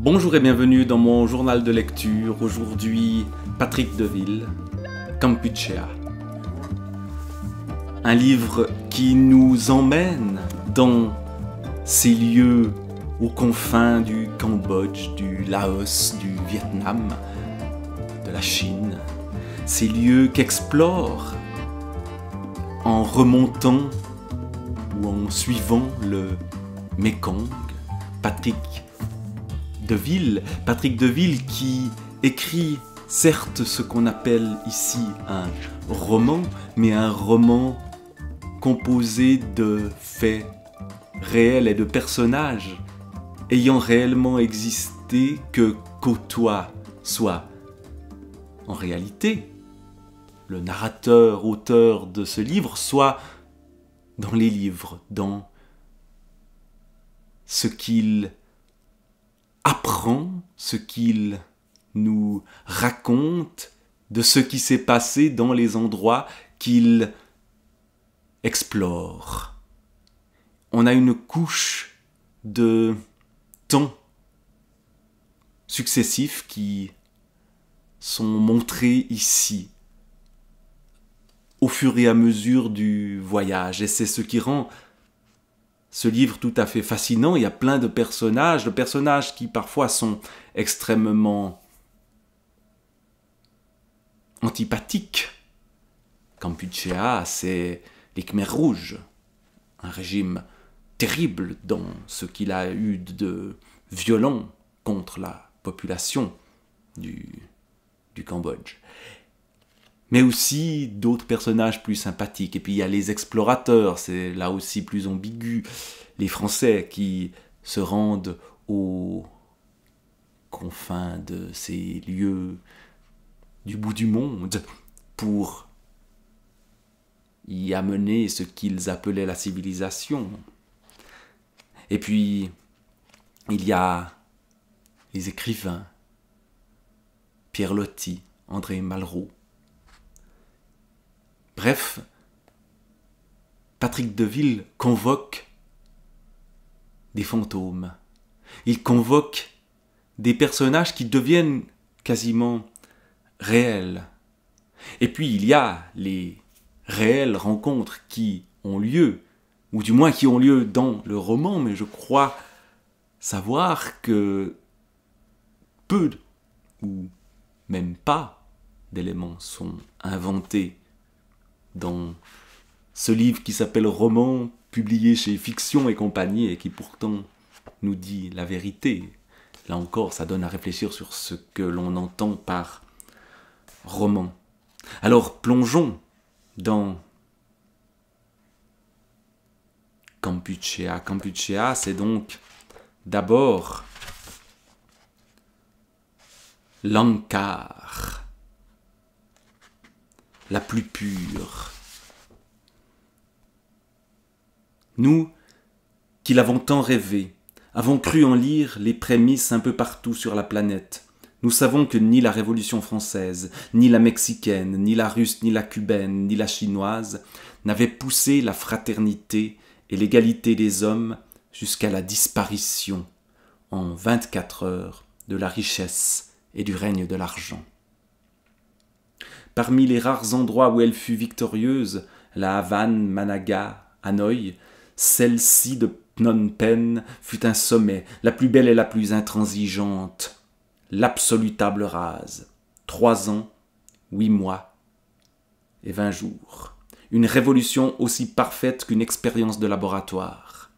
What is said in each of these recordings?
Bonjour et bienvenue dans mon journal de lecture. Aujourd'hui, Patrick Deville, Kampuchéa. Un livre qui nous emmène dans ces lieux aux confins du Cambodge, du Laos, du Vietnam, de la Chine. Ces lieux qu'explore en remontant ou en suivant le Mékong, Patrick Deville qui écrit certes ce qu'on appelle ici un roman, mais un roman composé de faits réels et de personnages ayant réellement existé que côtoie soit en réalité le narrateur, auteur de ce livre, soit dans les livres, dans ce qu'il apprend, ce qu'il nous raconte de ce qui s'est passé dans les endroits qu'il explore. On a une couche de temps successifs qui sont montrés ici au fur et à mesure du voyage. Et c'est ce qui rend ce livre tout à fait fascinant. Il y a plein de personnages qui parfois sont extrêmement antipathiques. Kampuchéa, c'est les Khmers rouges, un régime terrible dans ce qu'il a eu de violent contre la population du Cambodge. Mais aussi d'autres personnages plus sympathiques. Et puis il y a les explorateurs, c'est là aussi plus ambigu. Les Français qui se rendent aux confins de ces lieux du bout du monde pour y amener ce qu'ils appelaient la civilisation. Et puis il y a les écrivains, Pierre Loti, André Malraux. Bref, Patrick Deville convoque des fantômes. Il convoque des personnages qui deviennent quasiment réels. Et puis il y a les réelles rencontres qui ont lieu, ou du moins qui ont lieu dans le roman, mais je crois savoir que peu, ou même pas, d'éléments sont inventés dans ce livre qui s'appelle Roman, publié chez Fiction et compagnie, et qui pourtant nous dit la vérité. Là encore, ça donne à réfléchir sur ce que l'on entend par roman. Alors, plongeons dans Kampuchéa. Kampuchéa, c'est donc d'abord l'Angkar, la plus pure. Nous, qui l'avons tant rêvé, avons cru en lire les prémices un peu partout sur la planète. Nous savons que ni la Révolution française, ni la mexicaine, ni la russe, ni la cubaine, ni la chinoise n'avaient poussé la fraternité et l'égalité des hommes jusqu'à la disparition, en 24 heures, de la richesse et du règne de l'argent. Parmi les rares endroits où elle fut victorieuse, la Havane, Managua, Hanoï, celle-ci de Phnom Penh fut un sommet, la plus belle et la plus intransigeante, l'absolue table rase. 3 ans, 8 mois et 20 jours. Une révolution aussi parfaite qu'une expérience de laboratoire.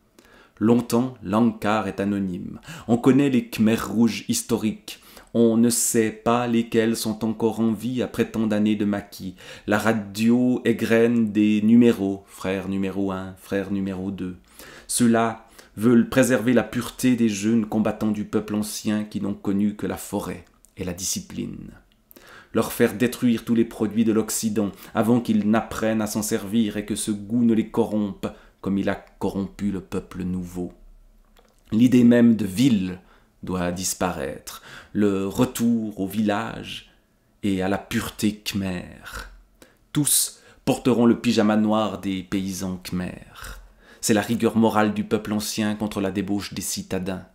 Longtemps, l'Angkar est anonyme. On connaît les Khmers rouges historiques. On ne sait pas lesquels sont encore en vie après tant d'années de maquis. La radio égrène des numéros, frère numéro 1, frère numéro 2. Ceux-là veulent préserver la pureté des jeunes combattants du peuple ancien qui n'ont connu que la forêt et la discipline. Leur faire détruire tous les produits de l'Occident avant qu'ils n'apprennent à s'en servir et que ce goût ne les corrompe comme il a corrompu le peuple nouveau. L'idée même de ville doit disparaître, le retour au village et à la pureté khmère. Tous porteront le pyjama noir des paysans khmers. C'est la rigueur morale du peuple ancien contre la débauche des citadins.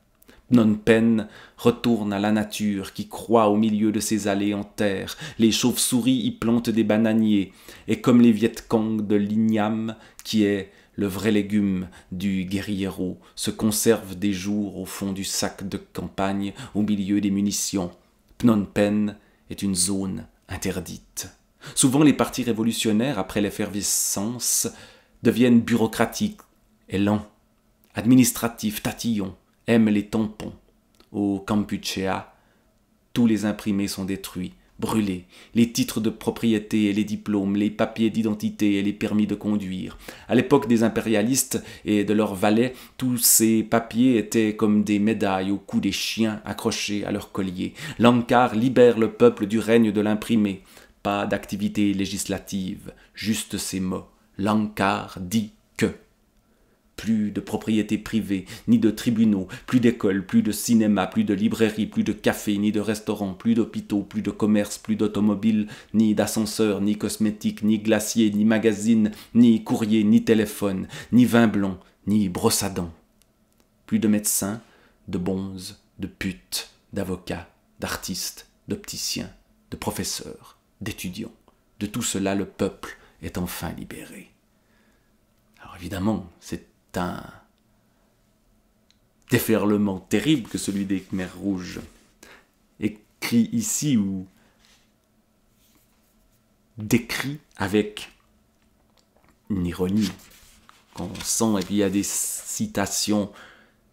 Phnom Penh retourne à la nature qui croît au milieu de ses allées en terre. Les chauves-souris y plantent des bananiers. Et comme les Viet Cong de l'igname, qui est le vrai légume du guerriero, se conserve des jours au fond du sac de campagne, au milieu des munitions. Phnom Penh est une zone interdite. Souvent, les partis révolutionnaires, après l'effervescence, deviennent bureaucratiques et lents, administratifs, tatillons, aiment les tampons. Au Kampuchéa, tous les imprimés sont détruits, brûlés, les titres de propriété et les diplômes, les papiers d'identité et les permis de conduire. À l'époque des impérialistes et de leurs valets, tous ces papiers étaient comme des médailles au cou des chiens accrochés à leur collier. L'Ankar libère le peuple du règne de l'imprimé. Pas d'activité législative, juste ces mots. L'Ankar dit que. Plus de propriété privée, ni de tribunaux, plus d'écoles, plus de cinéma, plus de librairies, plus de cafés, ni de restaurants, plus d'hôpitaux, plus de commerces, plus d'automobiles, ni d'ascenseurs, ni cosmétiques, ni glaciers, ni magazines, ni courriers, ni téléphones, ni vin blanc, ni brosse à dents. Plus de médecins, de bonzes, de putes, d'avocats, d'artistes, d'opticiens, de professeurs, d'étudiants. De tout cela, le peuple est enfin libéré. Alors évidemment, c'est un déferlement terrible que celui des Khmers rouges, écrit ici ou décrit avec une ironie qu'on sent, et puis il y a des citations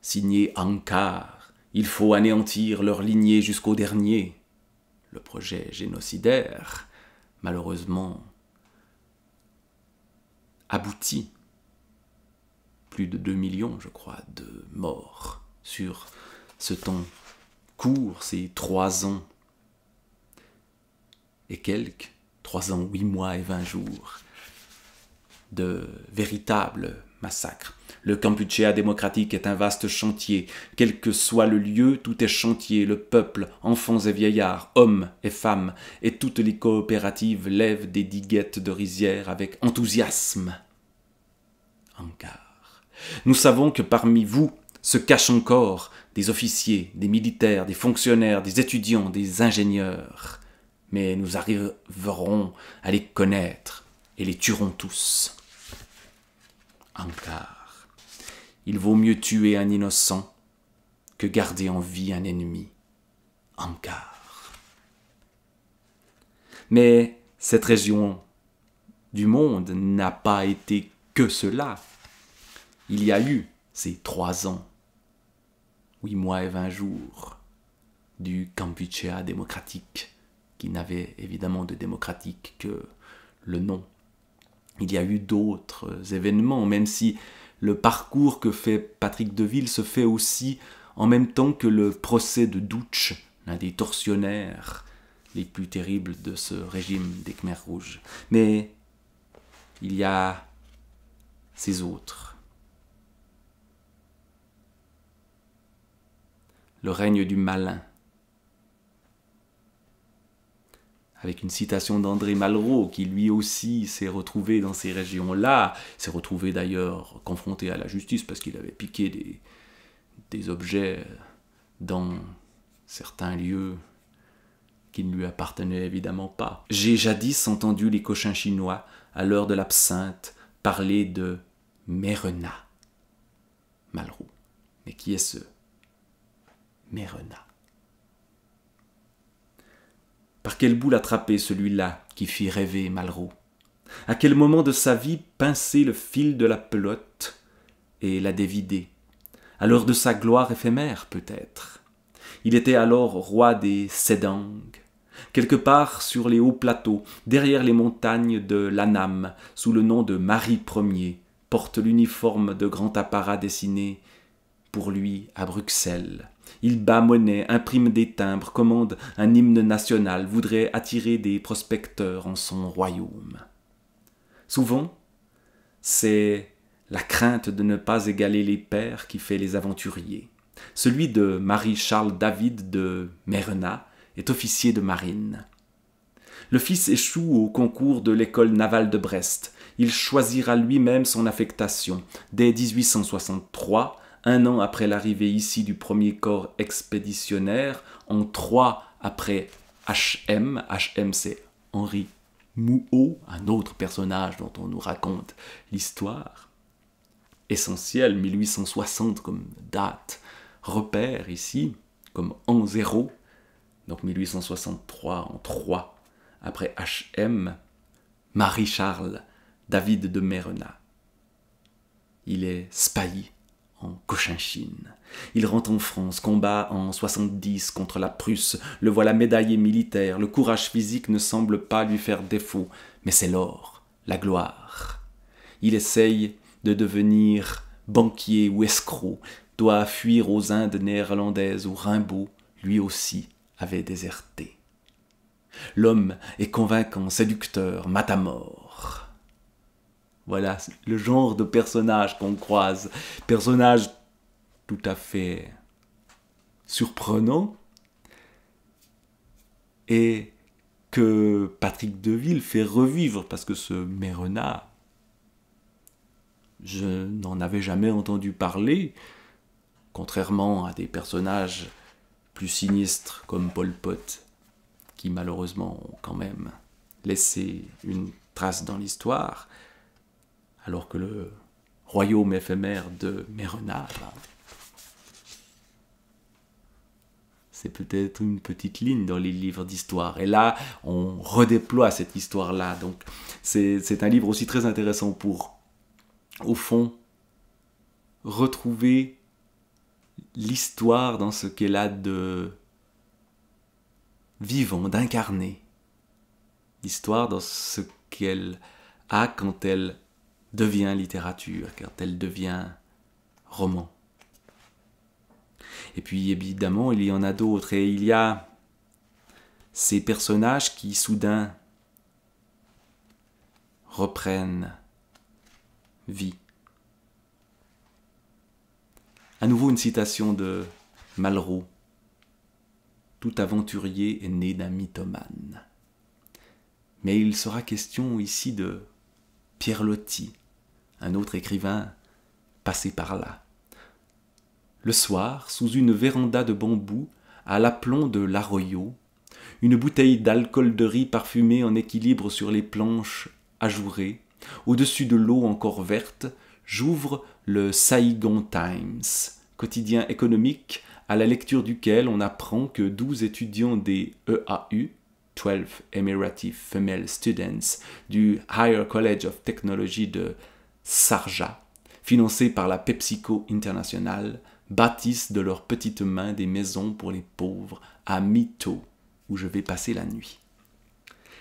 signées Ankar. Il faut anéantir leur lignée jusqu'au dernier. Le projet génocidaire, malheureusement, aboutit. Plus de 2 millions, je crois, de morts sur ce temps court, ces 3 ans et quelques, 3 ans, 8 mois et 20 jours de véritables massacres. Le Kampuchéa démocratique est un vaste chantier. Quel que soit le lieu, tout est chantier. Le peuple, enfants et vieillards, hommes et femmes, et toutes les coopératives lèvent des diguettes de rizières avec enthousiasme. Ankar. Nous savons que parmi vous se cachent encore des officiers, des militaires, des fonctionnaires, des étudiants, des ingénieurs. Mais nous arriverons à les connaître et les tuerons tous. Ankar. Il vaut mieux tuer un innocent que garder en vie un ennemi. Ankar. Mais cette région du monde n'a pas été que cela. Il y a eu ces 3 ans, 8 mois et 20 jours du Kampuchéa démocratique, qui n'avait évidemment de démocratique que le nom. Il y a eu d'autres événements, même si le parcours que fait Patrick Deville se fait aussi en même temps que le procès de Doutch, l'un des tortionnaires les plus terribles de ce régime des Khmers rouges. Mais il y a ces autres. Le règne du malin, avec une citation d'André Malraux, qui lui aussi s'est retrouvé dans ces régions-là, s'est retrouvé d'ailleurs confronté à la justice parce qu'il avait piqué des objets dans certains lieux qui ne lui appartenaient évidemment pas. J'ai jadis entendu les cochins chinois, à l'heure de l'absinthe, parler de Mérena. Malraux. Mais qui est ce Mérena? Par quelle boule attraper celui-là qui fit rêver Malraux? À quel moment de sa vie pincer le fil de la pelote et la dévider? À l'heure de sa gloire éphémère, peut-être. Il était alors roi des Sedang, quelque part sur les hauts plateaux, derrière les montagnes de l'Annam, sous le nom de Marie Ier, porte l'uniforme de grand apparat dessiné pour lui à Bruxelles. Il bat monnaie, imprime des timbres, commande un hymne national, voudrait attirer des prospecteurs en son royaume. Souvent, c'est la crainte de ne pas égaler les pères qui fait les aventuriers. Celui de Marie-Charles David de Mérena est officier de marine. Le fils échoue au concours de l'école navale de Brest. Il choisira lui-même son affectation. Dès 1863, 1 an après l'arrivée ici du premier corps expéditionnaire, en 3 après HM. HM, c'est Henri Mouhot, un autre personnage dont on nous raconte l'histoire. Essentiel, 1860 comme date, repère ici, comme an 0, donc 1863 en 3 après HM, Marie-Charles David de Mérena. Il est spahi en Cochinchine. Il rentre en France, combat en 70 contre la Prusse, le voilà médaillé militaire, le courage physique ne semble pas lui faire défaut, mais c'est l'or, la gloire. Il essaye de devenir banquier ou escroc, doit fuir aux Indes néerlandaises où Rimbaud, lui aussi, avait déserté. L'homme est convaincant, séducteur, matamore. Voilà le genre de personnage qu'on croise. Personnage tout à fait surprenant et que Patrick Deville fait revivre parce que ce Mérena, je n'en avais jamais entendu parler, contrairement à des personnages plus sinistres comme Pol Pot, qui malheureusement ont quand même laissé une trace dans l'histoire, alors que le royaume éphémère de Mérena, c'est peut-être une petite ligne dans les livres d'histoire. Et là, on redéploie cette histoire-là. Donc, c'est un livre aussi très intéressant pour, au fond, retrouver l'histoire dans ce qu'elle a de vivant, d'incarné. L'histoire dans ce qu'elle a quand elle devient littérature, quand elle devient roman. Et puis évidemment, il y en a d'autres, et il y a ces personnages qui soudain reprennent vie. À nouveau une citation de Malraux. Tout aventurier est né d'un mythomane. Mais il sera question ici de Pierre Loti, un autre écrivain passé par là. Le soir, sous une véranda de bambou, à l'aplomb de l'Arroyo, une bouteille d'alcool de riz parfumée en équilibre sur les planches ajourées, au-dessus de l'eau encore verte, j'ouvre le Saigon Times, quotidien économique à la lecture duquel on apprend que 12 étudiants des EAU, 12 Emirati Female Students, du Higher College of Technology de Sharjah, financé par la PepsiCo International, bâtissent de leurs petites mains des maisons pour les pauvres à Mito, où je vais passer la nuit.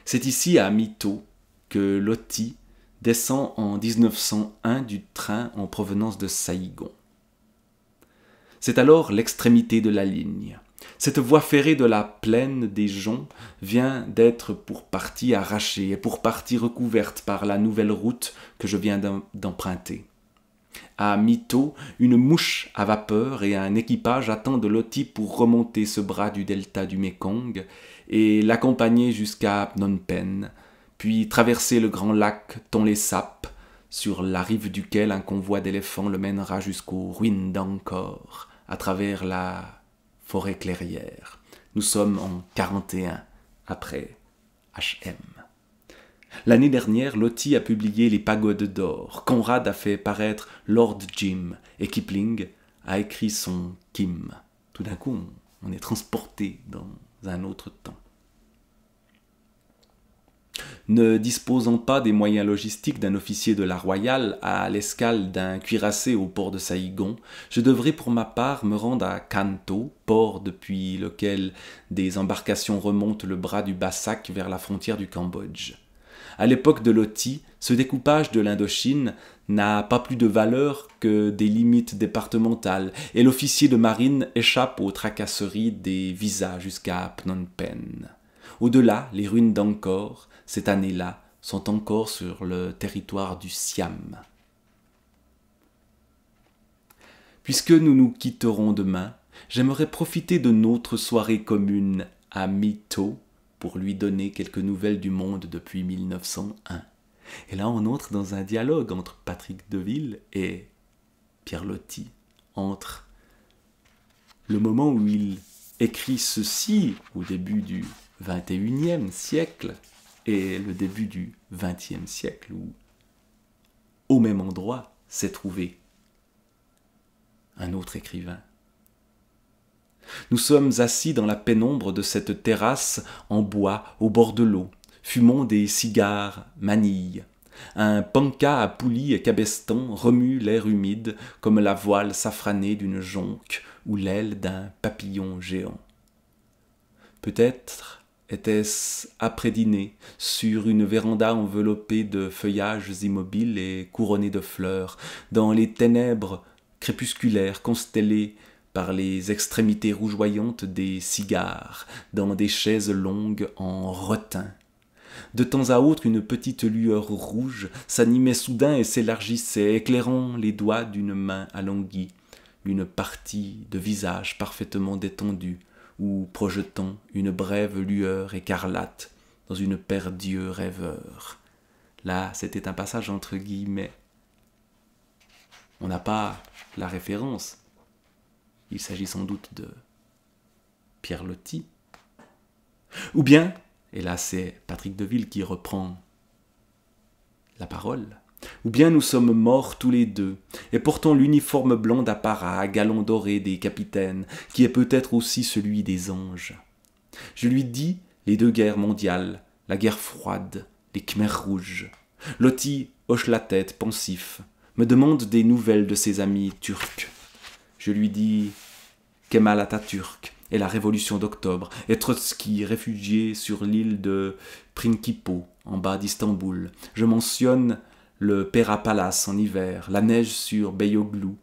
C'est ici à Mito que Loti descend en 1901 du train en provenance de Saïgon. C'est alors l'extrémité de la ligne. Cette voie ferrée de la plaine des Joncs vient d'être pour partie arrachée et pour partie recouverte par la nouvelle route que je viens d'emprunter. À Mito, une mouche à vapeur et un équipage attendent Loti pour remonter ce bras du delta du Mékong et l'accompagner jusqu'à Phnom Penh, puis traverser le grand lac Tonlé Sap, sur la rive duquel un convoi d'éléphants le mènera jusqu'aux ruines d'Angkor, à travers la forêt clairière. Nous sommes en 41 après HM. L'année dernière, Loti a publié Les Pagodes d'or, Conrad a fait paraître Lord Jim, et Kipling a écrit son Kim. Tout d'un coup, on est transporté dans un autre temps. Ne disposant pas des moyens logistiques d'un officier de la Royale à l'escale d'un cuirassé au port de Saïgon, je devrais pour ma part me rendre à Kanto, port depuis lequel des embarcations remontent le bras du Bassac vers la frontière du Cambodge. À l'époque de Loti, ce découpage de l'Indochine n'a pas plus de valeur que des limites départementales, et l'officier de marine échappe aux tracasseries des visas jusqu'à Phnom Penh. Au-delà, les ruines d'Angkor, cette année-là, sont encore sur le territoire du Siam. Puisque nous nous quitterons demain, j'aimerais profiter de notre soirée commune à Mito pour lui donner quelques nouvelles du monde depuis 1901. Et là, on entre dans un dialogue entre Patrick Deville et Pierre Loti entre le moment où il écrit ceci, au début du XXIe siècle, et le début du XXe siècle, où, au même endroit, s'est trouvé un autre écrivain. Nous sommes assis dans la pénombre de cette terrasse en bois au bord de l'eau, fumons des cigares manille. Un panca à poulies et cabestan remue l'air humide comme la voile safranée d'une jonque ou l'aile d'un papillon géant. Peut-être était-ce après dîner, sur une véranda enveloppée de feuillages immobiles et couronnée de fleurs, dans les ténèbres crépusculaires constellées par les extrémités rougeoyantes des cigares, dans des chaises longues en retin. De temps à autre, une petite lueur rouge s'animait soudain et s'élargissait, éclairant les doigts d'une main alanguie, une partie de visage parfaitement détendu, ou projetant une brève lueur écarlate dans une paire d'yeux rêveurs. Là, c'était un passage entre guillemets. On n'a pas la référence. Il s'agit sans doute de Pierre Loti. Ou bien, et là c'est Patrick Deville qui reprend la parole, ou bien nous sommes morts tous les deux, et portons l'uniforme blanc d'apparat à galons dorés des capitaines, qui est peut-être aussi celui des anges. Je lui dis les deux guerres mondiales, la guerre froide, les Khmers rouges. Loti hoche la tête, pensif, me demande des nouvelles de ses amis turcs. Je lui dis Kemal Atatürk et la révolution d'octobre, et Trotsky réfugié sur l'île de Prinkipo, en bas d'Istanbul. Je mentionne le Pera Palace en hiver, la neige sur Beyoğlu,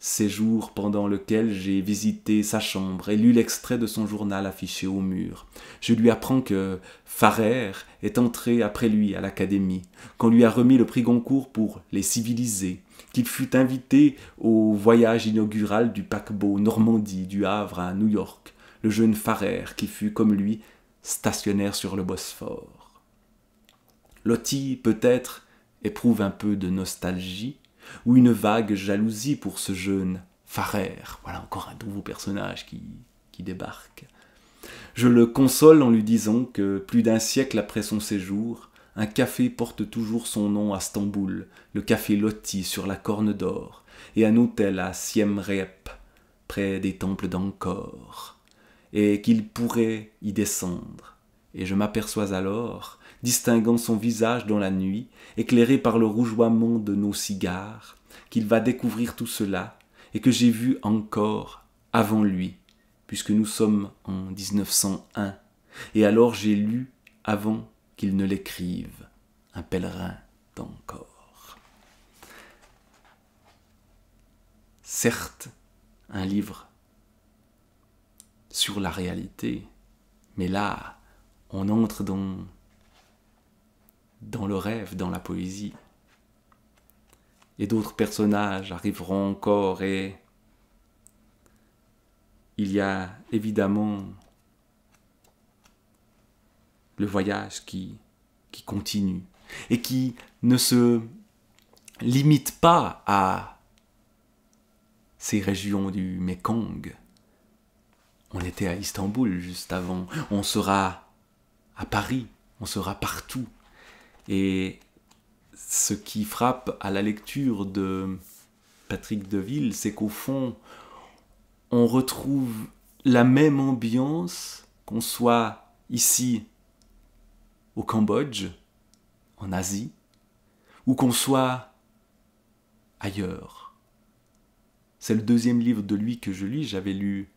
séjour pendant lequel j'ai visité sa chambre et lu l'extrait de son journal affiché au mur. Je lui apprends que Farrer est entré après lui à l'académie, qu'on lui a remis le prix Goncourt pour Les Civilisés, qu'il fut invité au voyage inaugural du paquebot Normandie du Havre à New York, le jeune Farrer qui fut, comme lui, stationnaire sur le Bosphore. Loti, peut-être, éprouve un peu de nostalgie, ou une vague jalousie pour ce jeune Farrer. Voilà encore un nouveau personnage qui débarque. Je le console en lui disant que plus d'un siècle après son séjour, un café porte toujours son nom à Stamboul, le café Loti sur la Corne d'Or, et un hôtel à Siem Reap, près des temples d'Angkor, et qu'il pourrait y descendre. Et je m'aperçois alors, distinguant son visage dans la nuit, éclairé par le rougeoiement de nos cigares, qu'il va découvrir tout cela, et que j'ai vu encore avant lui, puisque nous sommes en 1901, et alors j'ai lu avant qu'il ne l'écrive, un pèlerin d'Angkor. Certes, un livre sur la réalité, mais là, on entre dans le rêve, dans la poésie. Et d'autres personnages arriveront encore, et il y a évidemment le voyage qui continue et qui ne se limite pas à ces régions du Mékong. On était à Istanbul juste avant, on sera à Paris, on sera partout. Et ce qui frappe à la lecture de Patrick Deville, c'est qu'au fond, on retrouve la même ambiance, qu'on soit ici au Cambodge, en Asie, ou qu'on soit ailleurs. C'est le deuxième livre de lui que je lis. J'avais lu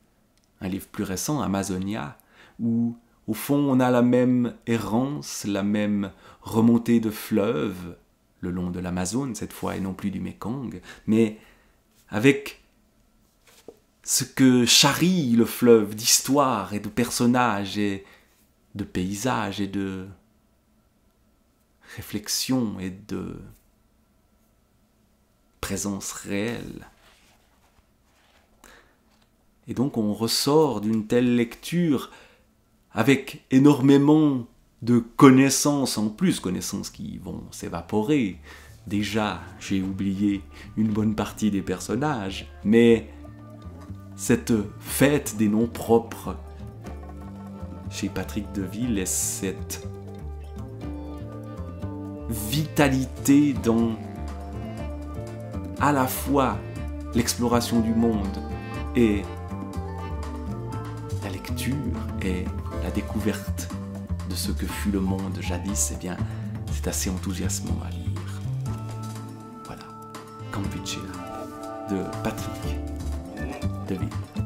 un livre plus récent, Amazonia, où au fond on a la même errance, la même remontée de fleuve, le long de l'Amazone cette fois, et non plus du Mékong, mais avec ce que charrie le fleuve d'histoire et de personnages et de paysages et de réflexion et de présence réelle. Et donc on ressort d'une telle lecture avec énormément de connaissances en plus, connaissances qui vont s'évaporer, Déjà, j'ai oublié une bonne partie des personnages, mais cette fête des noms propres chez Patrick Deville et cette vitalité dans à la fois l'exploration du monde et la lecture et la découverte de ce que fut le monde jadis, eh bien, c'est assez enthousiasmant à lire. Voilà, Campeche de Patrick Deville.